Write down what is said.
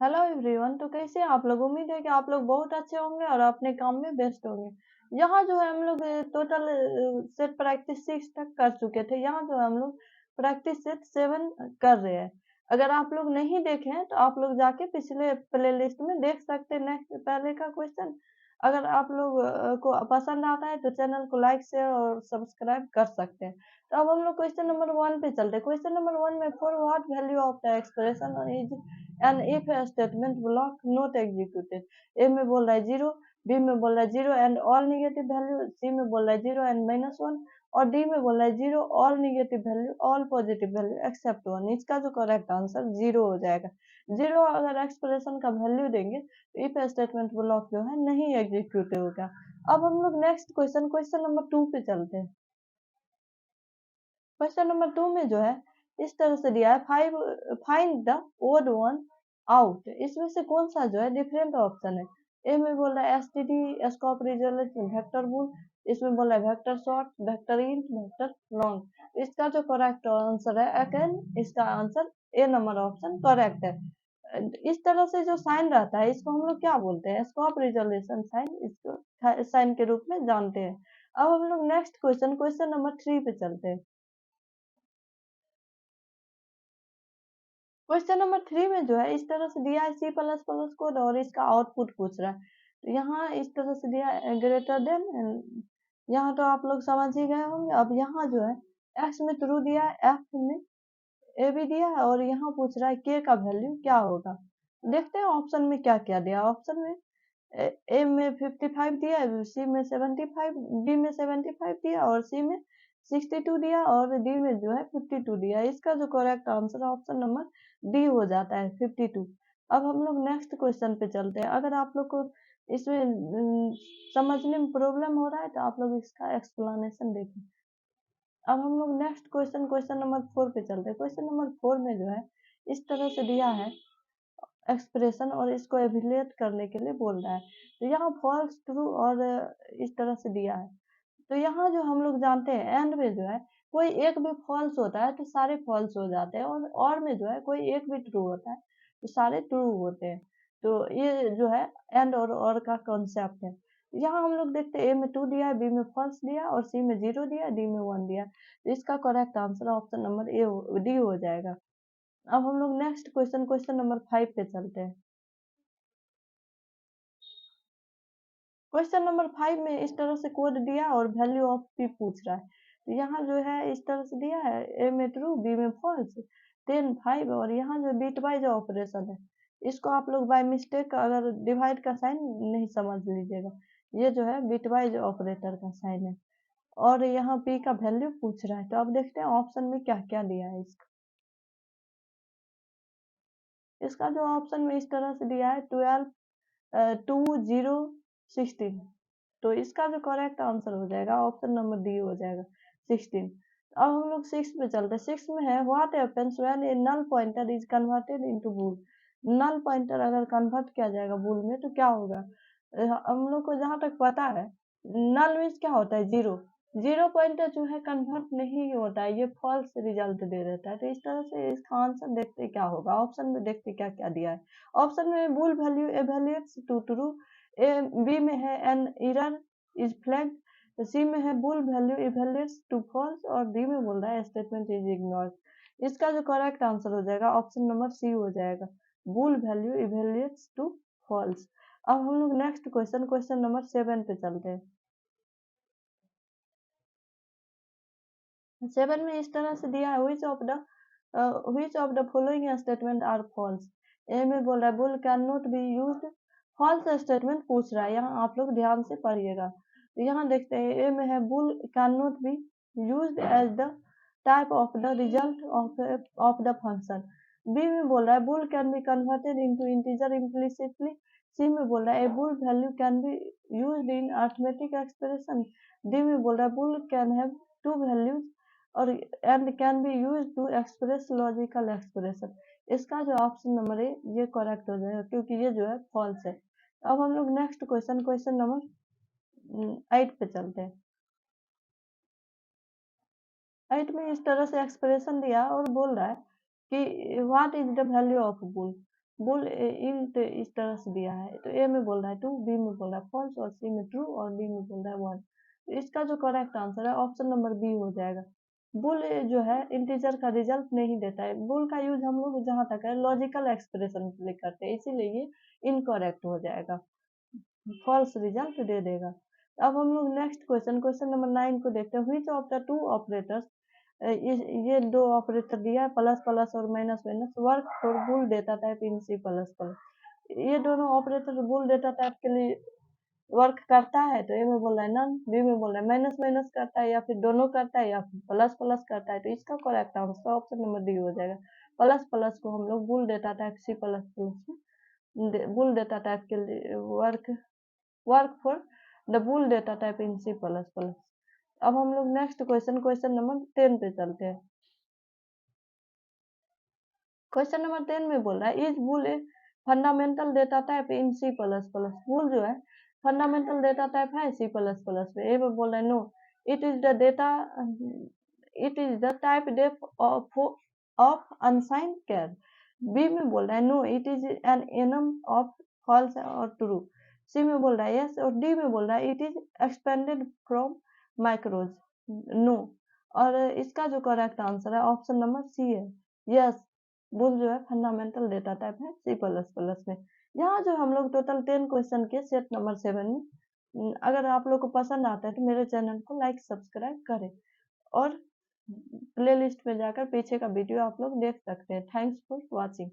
Hello everyone. तो कैसे हैं आप लोग? उम्मीद है कि आप लोग बहुत अच्छे होंगे और अपने काम में व्यस्त होंगे। यहाँ जो है हम लोग टोटल सेट प्रैक्टिस 6 तक कर चुके थे। यहाँ जो है हम लोग प्रैक्टिस सेट 7 कर रहे हैं। अगर आप लोग नहीं देखे हैं तो आप लोग जाके पिछले प्लेलिस्ट में देख सकते हैं नेक्स्ट पहले का क्वेश्चन। अगर आप लोग को पसंद आता है तो चैनल को लाइक शेयर और सब्सक्राइब कर सकते हैं। तो अब हम लोग क्वेश्चन नंबर 1 पे चलते हैं। क्वेश्चन नंबर 1 में for what value of the expression is and if statement block not executed. A में बोल रहा है जीरो, बी में बोल रहा है zero and all negative value, C में बोल रहा है जीरो एंड -1 और डी में बोल रहा है zero all negative value all positive value except 1। इसका जो करेक्ट आंसर जीरो हो जाएगा। जीरो अगर एक्सप्रेशन का वैल्यू देंगे तो इफ स्टेटमेंट ब्लॉक जो है नहीं एग्जीक्यूट होगा। अब हम लोग नेक्स्ट क्वेश्चन नंबर 2 पे चलते हैं। क्वेश्चन नंबर 2 में जो है इस तरह से दिया है, find the odd one out. इसमें से कौन सा जो है डिफरेंट ऑप्शन है? ए में बोल रहा है STD scope resolution vector bull, इसमें बोल रहा है vector short, vector int, vector long. इसका जो करेक्ट आंसर है अगेन इसका answer A number option correct है। इस तरह से जो साइन रहता है इसको हम लोग क्या बोलते हैं? स्कोप रिजोल्यूशन साइन, इसको साइन के रूप में जानते हैं। अब हम लोग नेक्स्ट क्वेश्चन नंबर 3 पे चलते हैं। क्वेश्चन नंबर 3 में जो है इस तरह से दिया है सी प्लस प्लस कोड और इसका आउटपुट पूछ रहा है। तो यहाँ इस तरह से दिया है ग्रेटर देन, यहाँ तो आप लोग समझ ही गए होंगे। अब यहाँ जो है एक्स में ट्रू दिया है, एफ में ए भी दिया है और यहाँ पूछ रहा है के का वैल्यू क्या होगा। देखते हैं ऑप्शन में क्या क्या दिया। ऑप्शन में ए में 55 दिया है, सी में 75, बी में 75 दिया और सी में 62 दिया और डी में जो है 52 दिया। इसका जो correct answer option number D हो जाता है 52। अब हम लोग नेक्स्ट क्वेश्चन पे चलते हैं। अगर आप लोग को इसमें समझने में प्रॉब्लम हो रहा है तो आप लोग इसका एक्सप्लेनेशन देखें। अब हम लोग नेक्स्ट क्वेश्चन नंबर 4 पे चलते हैं। क्वेश्चन नंबर 4 में जो है इस तरह से दिया है एक्सप्रेशन और इसको एवेल्यूएट करने के लिए बोल रहा है। तो यहाँ फॉल्स ट्रू और इस तरह से दिया है। तो यहाँ जो हम लोग जानते हैं एंड में जो है कोई एक भी फॉल्स होता है तो सारे फॉल्स हो जाते हैं और में जो है कोई एक भी ट्रू होता है तो सारे ट्रू होते हैं। तो ये जो है एंड और का कॉन्सेप्ट है। यहाँ हम लोग देखते हैं ए में 2 दिया है, बी में फॉल्स दिया और सी में 0 दिया, डी में 1 दिया। तो इसका correct answer option number D हो जाएगा। अब हम लोग नेक्स्ट क्वेश्चन नंबर 5 पे चलते हैं। क्वेश्चन नंबर 5 में इस तरह से कोड दिया और वैल्यू ऑफ पी पूछ रहा है। तो यहाँ जो है इस तरह से दिया है ए में ट्रू, बी में फॉल्स, 10 5 और यहाँ जो बिट वाइज ऑपरेशन है इसको आप लोग बाय मिस्टेक अगर डिवाइड का साइन नहीं समझ लीजिएगा। ये जो है बिट वाइज ऑपरेटर का साइन है और यहाँ पी का वैल्यू पूछ रहा है। तो अब देखते हैं ऑप्शन में क्या क्या दिया है। इसका जो ऑप्शन में इस तरह से दिया है 12 2 0 16। तो इसका जो करेक्ट आंसर हो जाएगा ऑप्शन नंबर डी हो जाएगा 16। अब हम लोग 6 पे चलते हैं। 6 में है what happens when a null pointer is converted into bool. Null pointer अगर कन्वर्ट किया जाएगा बूल में तो क्या होगा? हम लोग को जहां तक पता है नल मीन्स क्या होता है? जीरो। जीरो पॉइंटर जो है कन्वर्ट नहीं होता है, ये फॉल्स रिजल्ट दे देता है। तो इस तरह से इसका आंसर देखते क्या होगा। ऑप्शन में देखते क्या क्या दिया है। ऑप्शन में bool value evaluates to true, A B में है an error is flagged, C में है bool value evaluates to false और डी में बोल रहा है स्टेटमेंट इज इग्नोर्ड। इसका जो करेक्ट आंसर हो जाएगा ऑप्शन नंबर सी हो जाएगा, bull value evaluates to false. अब हम लोग नेक्स्ट क्वेश्चन नंबर 7 पे चलते हैं। 7 में इस तरह से दिया है which of the following statement are false। ए में बोल रहा है bool can not be used, false statement पूछ रहा है। यहाँ आप लोग ध्यान से पढ़िएगा। तो यहाँ देखते हैं ए में है bool can not be used as the type of the result of the function. B में बोल रहा है bool can be converted into integer implicitly. C में बोल रहा है a bool value can be used in arithmetic expression. D में बोल रहा है bool can have two values और and can be use to express logical expression. इसका जो ऑप्शन नंबर है ये करेक्ट हो जाएगा क्योंकि ये जो है फॉल्स है। अब हम लोग नेक्स्ट क्वेश्चन नंबर 8 पे चलते हैं। 8 में इस तरह से एक्सप्रेशन दिया और बोल रहा है कि what is the value of bull. Bull int इस तरह से दिया है, तो ए में बोल रहा है ट्रू, बी में बोल रहा है फॉल्स और सी में ट्रू और डी में बोल रहा है 1। तो इसका जो करेक्ट आंसर है ऑप्शन नंबर बी हो जाएगा। बुल जो है इंटीजर का रिजल्ट नहीं देता है। बुल का यूज हम लोग जहाँ तक है लॉजिकल एक्सप्रेशन के लिए करते हैं, इसीलिए ये इनकरेक्ट हो जाएगा, फॉल्स रिजल्ट दे देगा। अब हम लोग नेक्स्ट क्वेश्चन नंबर 9 को देखते हैं। Which of the two operators, ये दो ऑपरेटर दिया है प्लस प्लस और minus minus, work for bool data type in C plus plus. ये दोनों ऑपरेटर बुल डेटा टाइप के लिए वर्क करता है, तो ए में बोल रहा है नन, बी में बोल रहा है माइनस माइनस करता है, या फिर दोनों करता है, या फिर प्लस प्लस करता है। तो इसका correct answer option number D हो जाएगा। प्लस प्लस को हम लोग bool data type C plus plus में बुल डेटा टाइप के लिए work for the bool data type in C plus plus. अब हम लोग नेक्स्ट क्वेश्चन नंबर 10 पे चलते हैं। क्वेश्चन नंबर 10 में बोल रहा है is bool a fundamental data type in C plus plus. Bool जो है फंडामेंटल डेटा टाइप है सी प्लस प्लस में। ए में बोल रहा है no, it is the data, it is the typedef of unsigned char. B में बोल रहा है no, it is an enum of false और ट्रू। सी में बोल रहा है यस, और डी में बोल रहा है it is expanded from macros, no. और इसका जो करेक्ट आंसर है ऑप्शन नंबर सी है, यस। बुल जो है फंडामेंटल डेटा टाइप है सी प्लस प्लस में। यहाँ जो हम लोग टोटल 10 क्वेश्चन के सेट नंबर 7 में, अगर आप लोग को पसंद आता है तो मेरे चैनल को लाइक सब्सक्राइब करें, और प्लेलिस्ट में जाकर पीछे का वीडियो आप लोग देख सकते हैं। Thanks for watching.